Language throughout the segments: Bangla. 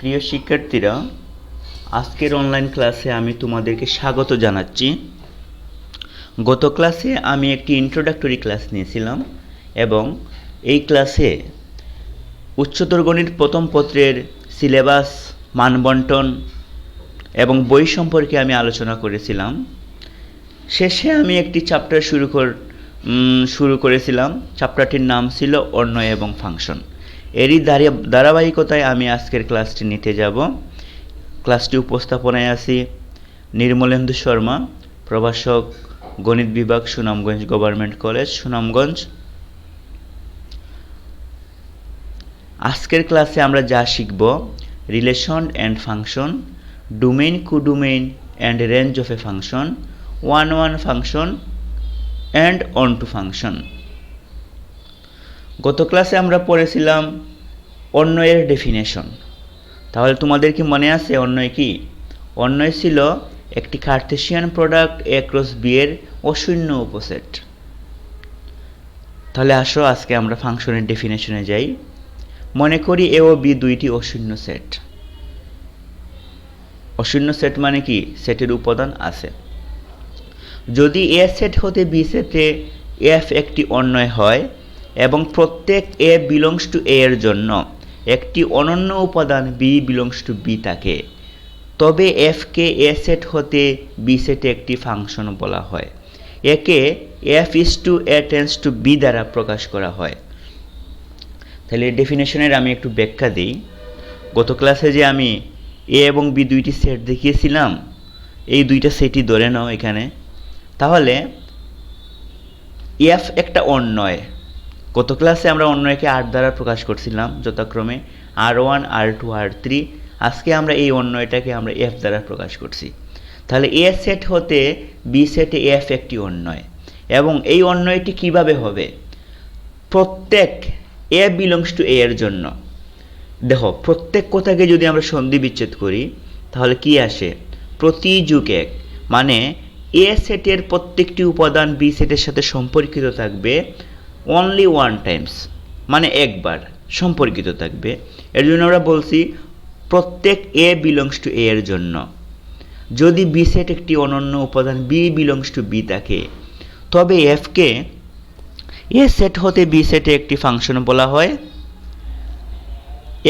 প্রিয় শিক্ষার্থীরা, আজকের অনলাইন ক্লাসে আমি তোমাদেরকে স্বাগত জানাচ্ছি। গত ক্লাসে আমি একটি ইন্ট্রোডাক্টরি ক্লাস নিয়েছিলাম এবং এই ক্লাসে উচ্চতর গণিত প্রথম পত্রের সিলেবাস, মানবণ্টন এবং বই সম্পর্কে আমি আলোচনা করেছিলাম। শেষে আমি একটি চ্যাপ্টার শুরু করেছিলাম। চ্যাপ্টারটির নাম ছিল অর্ণয় এবং ফাংশন। এরই ধারাবাহিকতায় আমি আজকের ক্লাসটি নিতে যাব। ক্লাসটি উপস্থাপনায় আছি নির্মলেন্দু শর্মা, প্রভাষক, গণিত বিভাগ, সুনামগঞ্জ গভর্নমেন্ট কলেজ, সুনামগঞ্জ। আজকের ক্লাসে আমরা যা শিখব: relation and function, domain, codomain and range of a function, one one function and onto function. গত ক্লাসে আমরা পড়েছিলাম অর্ণয়ের ডেফিনেশন। তাহলে তোমাদের কি মনে আছে অর্ণয় কি? অর্ণয় ছিল একটি কার্টেসিয়ান প্রোডাক্ট এ ক্রস বি এর অশূন্য উপসেট। তাহলে আসো আজকে আমরা ফাংশনের ডেফিনেশনে যাই। মনে করি এ ও বি দুইটি অশূন্য সেট। অশূন্য সেট মানে কি? সেটের উপাদান আছে। যদি এ সেট হতে বি সেটে এফ একটি অর্ণয় হয় এবং প্রত্যেক এ বিলংস টু এ এর জন্য একটি অনন্য উপাদান বি বিলংস টু বি থাকে, তবে এফকে এ সেট হতে বি সেটে একটি ফাংশন বলা হয়। একে f is to A tends to B দ্বারা প্রকাশ করা হয়। তাহলে ডেফিনেশনের আমি একটু ব্যাখ্যা দিই। গত ক্লাসে যে আমি এ এবং বি দুইটি সেট দেখিয়েছিলাম, এই দুইটা সেটই ধরে নাও এখানে। তাহলে এফ একটা অর্ণয়। গত ক্লাসে আমরা অর্ণয়কে আর দ্বারা প্রকাশ করছিলাম, যথাক্রমে R1, R2, R3। আজকে আমরা এই অর্ণয়টাকে আমরা এফ দ্বারা প্রকাশ করছি। তাহলে এ সেট হতে বি সেটে এফ একটি অর্ণয়, এবং এই অর্ণয়টি কিভাবে হবে? প্রত্যেক এ বিলংস টু এ এর জন্য। দেখো, প্রত্যেক কথাকে যদি আমরা সন্ধি বিচ্ছেদ করি তাহলে কি আসে? প্রতি যুগ এক, মানে এ সেটের প্রত্যেকটি উপাদান বি সেটের সাথে সম্পর্কিত থাকবে অনলি ওয়ান টাইমস, মানে একবার সম্পর্কিত থাকবে। এর জন্য আমরা বলছি প্রত্যেক এ বিলংস টু এ এর জন্য। যদি বি সেট একটি অনন্য উপাদান বি বিলংস টু বি থাকে, তবে এফকে এ সেট হতে বি সেটে একটি ফাংশন বলা হয়।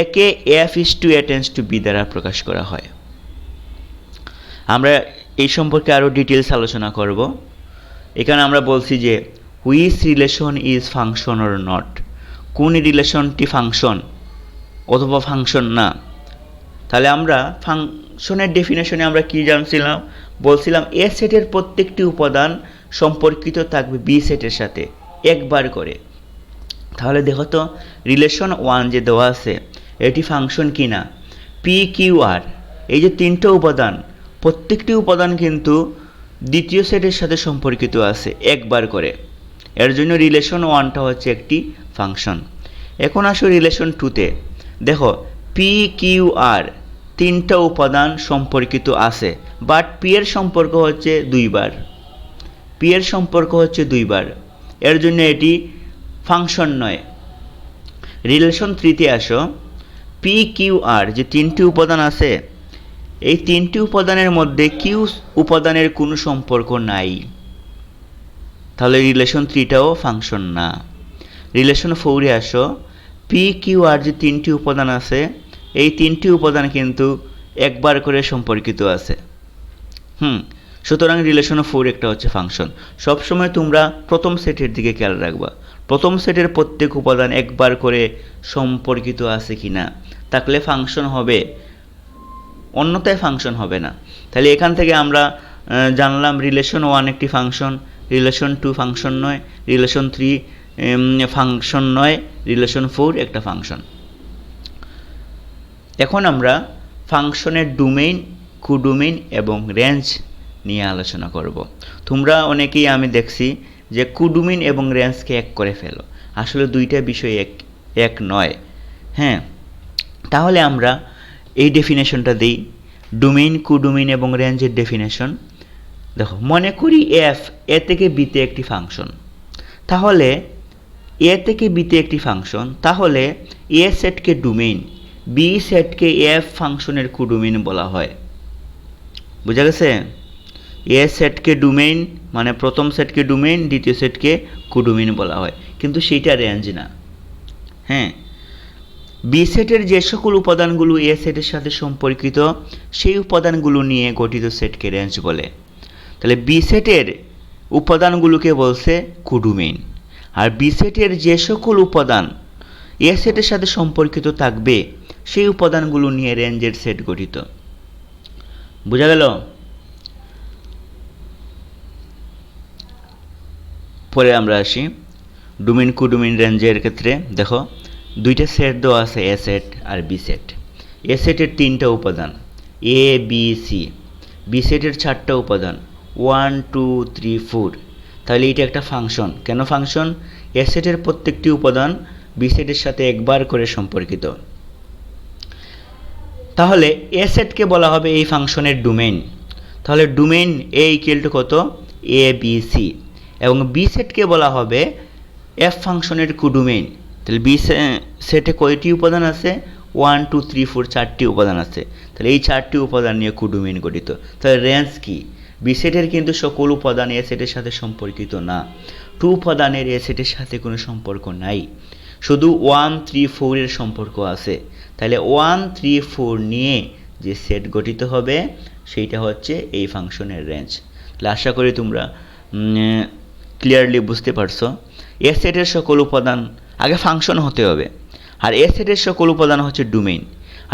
একে f is to A tends to B দ্বারা প্রকাশ করা হয়। আমরা এই সম্পর্কে আরও ডিটেলস আলোচনা করব। এখানে আমরা বলছি যে which relation is function or not. কোন রিলেশনটি ফাংশন অথবা ফাংশন না। তাহলে আমরা ফাংশনের ডেফিনেশনে আমরা কি জানছিলাম? বলছিলাম এ সেটের প্রত্যেকটি উপাদান সম্পর্কিত থাকবে বি সেটের সাথে একবার করে। তাহলে দেখো তো, রিলেশন 1 যে দেওয়া আছে এটি ফাংশন কি না? পি কিউ আর, এই যে তিনটা উপাদান, প্রত্যেকটি উপাদান কিন্তু দ্বিতীয় সেটের সাথে সম্পর্কিত আছে একবার করে। এর জন্য রিলেশন 1টা হচ্ছে একটি ফাংশন। এখন আসো রিলেশন 2তে। দেখো, পি কিউ আর তিনটা উপাদান সম্পর্কিত আছে, বাট পি এর সম্পর্ক হচ্ছে দুইবার। পি এর সম্পর্ক হচ্ছে দুইবার, এর জন্য এটি ফাংশন নয়। রিলেশন 3তে আসো। পি কিউ আর যে তিনটি উপাদান আছে, এই তিনটি উপাদানের মধ্যে কিউ উপাদানের কোনো সম্পর্ক নাই, তাহলে রিলেশন 3টাও ফাংশন না। রিলেশন 4এ আসো। পি কিউ আর যে তিনটি উপাদান আছে, এই তিনটি উপাদান কিন্তু একবার করে সম্পর্কিত আছে। সুতরাং রিলেশন 4 একটা হচ্ছে ফাংশন। সবসময় তোমরা প্রথম সেটের দিকে খেয়াল রাখবা, প্রথম সেটের প্রত্যেক উপাদান একবার করে সম্পর্কিত আছে কিনা, তাহলে ফাংশন হবে, অন্যথায় ফাংশন হবে না। তাহলে এখান থেকে আমরা জানলাম রিলেশন 1 একটি ফাংশন, রিলেশন 2 ফাংশন নয়, রিলেশন 3 ফাংশন নয়, রিলেশন 4 একটা ফাংশন। এখন আমরা ফাংশনের ডোমেইন, কোডোমেইন এবং রেঞ্জ নিয়ে আলোচনা করব। তোমরা অনেকেই আমি দেখছি যে কোডোমেইন এবং রেঞ্জকে এক করে ফেলো। আসলে দুইটা বিষয় এক নয়। তাহলে আমরা এই ডেফিনেশনটা দিই, ডোমেইন, কোডোমেইন এবং রেঞ্জের ডেফিনেশন। দেখো, মনে করি এফ এ থেকে বিতে একটি ফাংশন। তাহলে এ থেকে বিতে একটি ফাংশন, তাহলে এ সেটকে ডোমেইন, বি সেটকে এফ ফাংশনের কোডোমেইন বলা হয়। বুঝা গেছে? এ সেটকে ডোমেইন মানে প্রথম সেটকে ডোমেইন, দ্বিতীয় সেটকে কোডোমেইন বলা হয়, কিন্তু সেইটা রেঞ্জ না। হ্যাঁ, বি সেটের যে সকল উপাদানগুলো এ সেটের সাথে সম্পর্কিত সেই উপাদানগুলো নিয়ে গঠিত সেটকে রেঞ্জ বলে। তাহলে বি সেটের উপাদানগুলোকে বলছে কোডোমেইন, আর বি সেটের যে সকল উপাদান এ সেটের সাথে সম্পর্কিত থাকবে সেই উপাদানগুলো নিয়ে রেঞ্জের সেট গঠিত। বোঝা গেল? পরে আমরা আসি ডোমেইন কোডোমেইন রেঞ্জের ক্ষেত্রে। দেখো দুইটা সেট দেওয়া আছে, এ সেট আর বি সেট। এ সেটের 3টা উপাদান এ বি সি, বি সেটের 4টা উপাদান 1 2 3 4। তাহলে এটা একটা ফাংশন। কেন ফাংশন? এ সেটের প্রত্যেকটি উপাদান বি সেটের সাথে একবার করে সম্পর্কিত। তাহলে এ সেটকে বলা হবে এই ফাংশনের ডোমেইন। তাহলে ডোমেইন এ ইকুয়াল টু কত? A B C. এবং বি সেটকে বলা হবে এফ ফাংশনের কোডোমেইন। তাহলে বি সেটে কয়টি উপাদান আছে? 1 2 3 4, 4টি উপাদান আছে। তাহলে এই 4টি উপাদান নিয়ে কোডোমেইন গঠিত। তাহলে রেঞ্জ কি? বি সেটের কিন্তু সকল উপাদান এ সেটের সাথে সম্পর্কিত না। 2 উপাদানের এ সেটের সাথে কোনো সম্পর্ক নাই, শুধু 1 3 4 এর সম্পর্ক আছে। তাহলে 1 3 4 নিয়ে যে সেট গঠিত হবে সেইটা হচ্ছে এই ফাংশনের রেঞ্জ। তাহলে আশা করি তোমরা ক্লিয়ারলি বুঝতে পারছো। এ সেটের সকল উপাদান আগে ফাংশন হতে হবে, আর এ সেটের সকল উপাদান হচ্ছে ডোমেইন,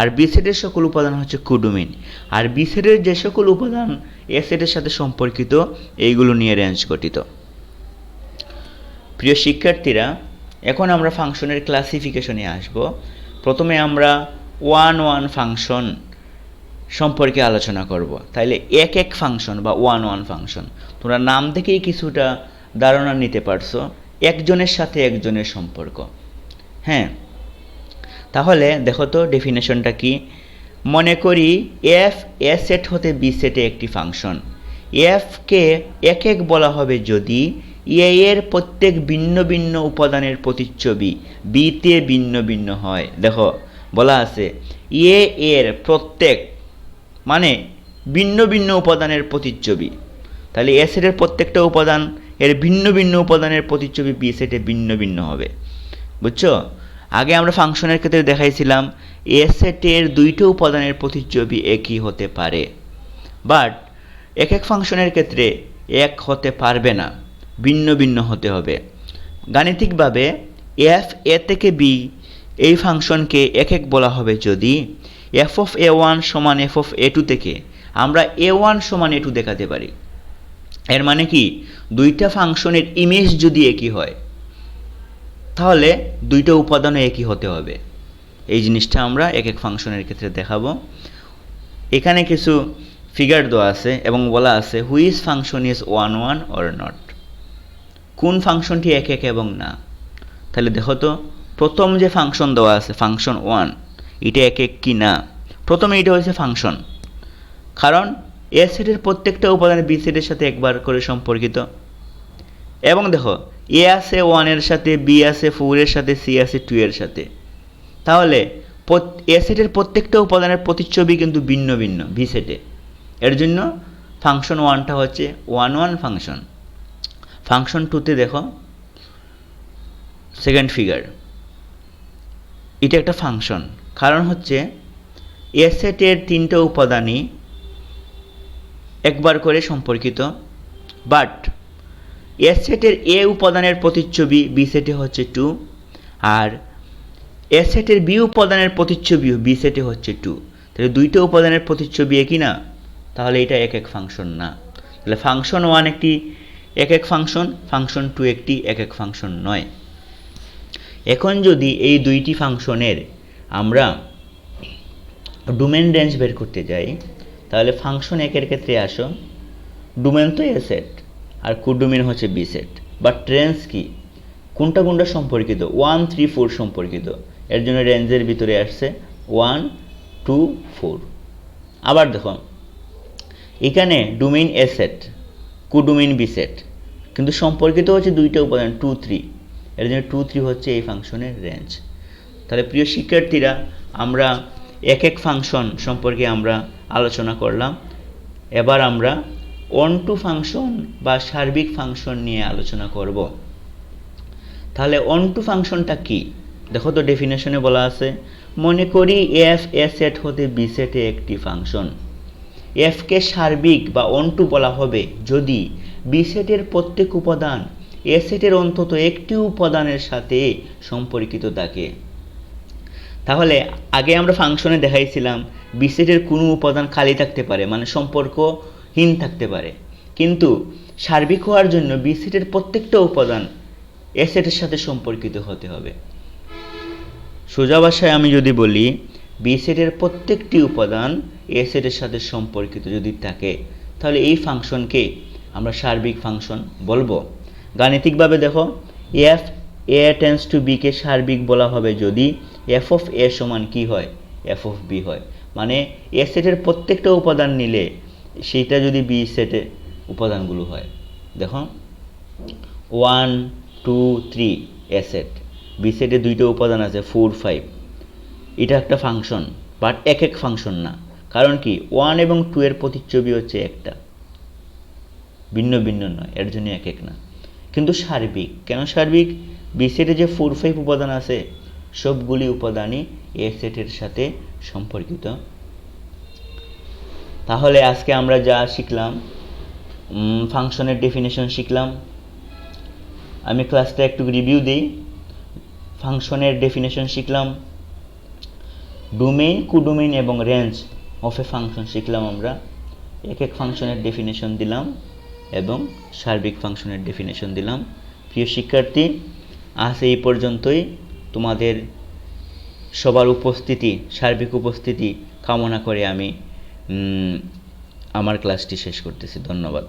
আর বি সেটের সকল উপাদান হচ্ছে কোডোমেইন, আর বি সেটের যে সকল উপাদান এ সেটের সাথে সম্পর্কিত এইগুলো নিয়ে রেঞ্জ গঠিত। প্রিয় শিক্ষার্থীরা, এখন আমরা ফাংশনের ক্লাসিফিকেশনে আসব। প্রথমে আমরা 1 ফাংশন সম্পর্কে আলোচনা করব। তাইলে এক ফাংশন বা 1 ফাংশন, তোমরা নাম থেকেই কিছুটা ধারণা নিতে পারছো একজনের সাথে একজনের সম্পর্ক। হ্যাঁ, তাহলে দেখো তো ডেফিনেশনটা কি। মনে করি এফ এ সেট হতে বি সেটে একটি ফাংশন। এফকে এক বলা হবে যদি এ এর প্রত্যেক ভিন্ন ভিন্ন উপাদানের প্রতিচ্ছবি বিতে ভিন্ন ভিন্ন হয়। দেখো বলা আছে এ এর প্রত্যেক মানে ভিন্ন ভিন্ন উপাদানের প্রতিচ্ছবি। তাহলে এ সেটের প্রত্যেকটা উপাদান এর ভিন্ন ভিন্ন উপাদানের প্রতিচ্ছবি বি সেটে ভিন্ন ভিন্ন হবে। বুঝছো? আগে আমরা ফাংশনের ক্ষেত্রে দেখাইছিলাম এ সেটের 2টা উপাদানের প্রতিচ্ছবি একই হতে পারে, বাট এক ফাংশনের ক্ষেত্রে এক হতে পারবে না, ভিন্ন ভিন্ন হতে হবে। গাণিতিকভাবে এফ এ থেকে বি এই ফাংশনকে এক বলা হবে যদি এফ অফ a1 সমান এফ অফ a2 থেকে আমরা a1 সমান a2 দেখাতে পারি। এর মানে কি, দুইটা ফাংশনের ইমেজ যদি একই হয় তাহলে দুইটা উপাদানও একই হতে হবে। এই জিনিসটা আমরা এক ফাংশনের ক্ষেত্রে দেখাবো। এখানে কিছু ফিগার দেওয়া আছে এবং বলা আছে which function is 1 or not, কোন ফাংশনটি এক এবং না। তাহলে দেখো তো প্রথম যে ফাংশন দেওয়া আছে ফাংশন 1, এটা এক কি না। প্রথমে এটা হচ্ছে ফাংশন, কারণ এ সেটের প্রত্যেকটা উপাদান বি সেটের সাথে একবার করে সম্পর্কিত। এবং দেখো এ আছে 1 এর সাথে, বি আছে 4 এর সাথে, সি আছে 2 এর সাথে। তাহলে এ সেটের প্রত্যেকটা উপাদানের প্রতিচ্ছবি কিন্তু ভিন্ন ভিন্ন বি সেটে। এর জন্য ফাংশন 1টা হচ্ছে 1 ফাংশন। ফাংশন 2তে দেখো সেকেন্ড ফিগার, এটা একটা ফাংশন, কারণ হচ্ছে এ সেটের 3টা উপাদানই একবার করে সম্পর্কিত, বাট এ সেটের এ উপাদানের প্রতিচ্ছবি বি সেটে হচ্ছে 2, আর এ সেটের বি উপাদানের প্রতিচ্ছবিও বি সেটে হচ্ছে 2। তাহলে দুইটা উপাদানের প্রতিচ্ছবি একই না, তাহলে এটা এক ফাংশন না। তাহলে ফাংশন 1 একটি এক ফাংশন, ফাংশন 2 একটি এক ফাংশন নয়। এখন যদি এই দুইটি ফাংশনের আমরা ডোমেইন রেঞ্জ বের করতে যাই, তাহলে ফাংশন 1 এর ক্ষেত্রে আসো, ডোমেইন তো এ সেট আর কোডোমেইন হচ্ছে বি সেট, বাট রেঞ্জ কি, কোনটা কোনটা সম্পর্কিত? 1 3 4 সম্পর্কিত। এর জন্য রেঞ্জের ভিতরে আসছে 1 2 4। আবার দেখো এখানে ডোমেইন এ সেট, কোডোমেইন বি সেট, কিন্তু সম্পর্কিত হচ্ছে দুইটা উপাদান 2 3। এর জন্য 2 3 হচ্ছে এই ফাংশনের রেঞ্জ। তাহলে প্রিয় শিক্ষার্থীরা, আমরা এক এক ফাংশন সম্পর্কে আমরা আলোচনা করলাম। এবার আমরা অন টু ফাংশন বা সার্বিক ফাংশন নিয়ে আলোচনা করব। তাহলে অন টু ফাংশনটা কি? দেখো তো ডেফিনেশনে বলা আছে, মনে করি এফ এ সেট হতে বি সেটে একটি ফাংশন। এফকে সার্বিক বা অন টু বলা হবে যদি বি সেটের প্রত্যেক উপাদান এ সেটের অন্তত একটি উপাদানের সাথে সম্পর্কিত থাকে। তাহলে আগে আমরা ফাংশনে দেখাইছিলাম বি সেটের কোনো উপাদান খালি থাকতে পারে, মানে সম্পর্কহীন থাকতে পারে, কিন্তু সার্বিক হওয়ার জন্য বি সেটের প্রত্যেকটা উপাদান এ সেটের সাথে সম্পর্কিত হতে হবে। সোজা ভাষায় আমি যদি বলি, বি সেটের প্রত্যেকটি উপাদান এ সেটের সাথে সম্পর্কিত যদি থাকে, তাহলে এই ফাংশনকে আমরা সার্বিক ফাংশন বলবো। গাণিতিকভাবে দেখো, f a tends to b কে সার্বিক বলা হবে যদি এফ অফ এ সমান কি হয়? এফ অফ বি হয়। মানে এ সেটের প্রত্যেকটা উপাদান নিলে সেইটা যদি বি সেটে উপাদানগুলো হয়। দেখো 1 2 3 এ সেট, বি সেটে দুইটা উপাদান আছে 4 5। এটা একটা ফাংশন, বাট এক এক ফাংশন না। কারণ কি? 1 এবং 2 এর প্রতিচ্ছবি হচ্ছে একটা, ভিন্ন ভিন্ন নয়, এর জন্য এক এক না। কিন্তু সার্বিক। কেন সার্বিক? বি সেটে যে 4 5 উপাদান আছে সবগুলি উপাদানই এ সেটের সাথে সম্পর্কিত। তাহলে আজকে আমরা যা শিখলাম, ফাংশনের ডেফিনেশন শিখলাম। আমি ক্লাসটা একটু রিভিউ দিই। ফাংশনের ডেফিনেশন শিখলাম, ডোমেইন, কোডোমেইন এবং রেঞ্জ অফ এ ফাংশন শিখলাম আমরা। এক এক ফাংশনের ডেফিনেশন দিলাম এবং সার্বিক ফাংশনের ডেফিনেশন দিলাম। প্রিয় শিক্ষার্থী, আজ এই পর্যন্তই। তোমাদের সবার উপস্থিতি, সার্বিক উপস্থিতি কামনা করে আমি আমার ক্লাসটি শেষ করতেছি। ধন্যবাদ।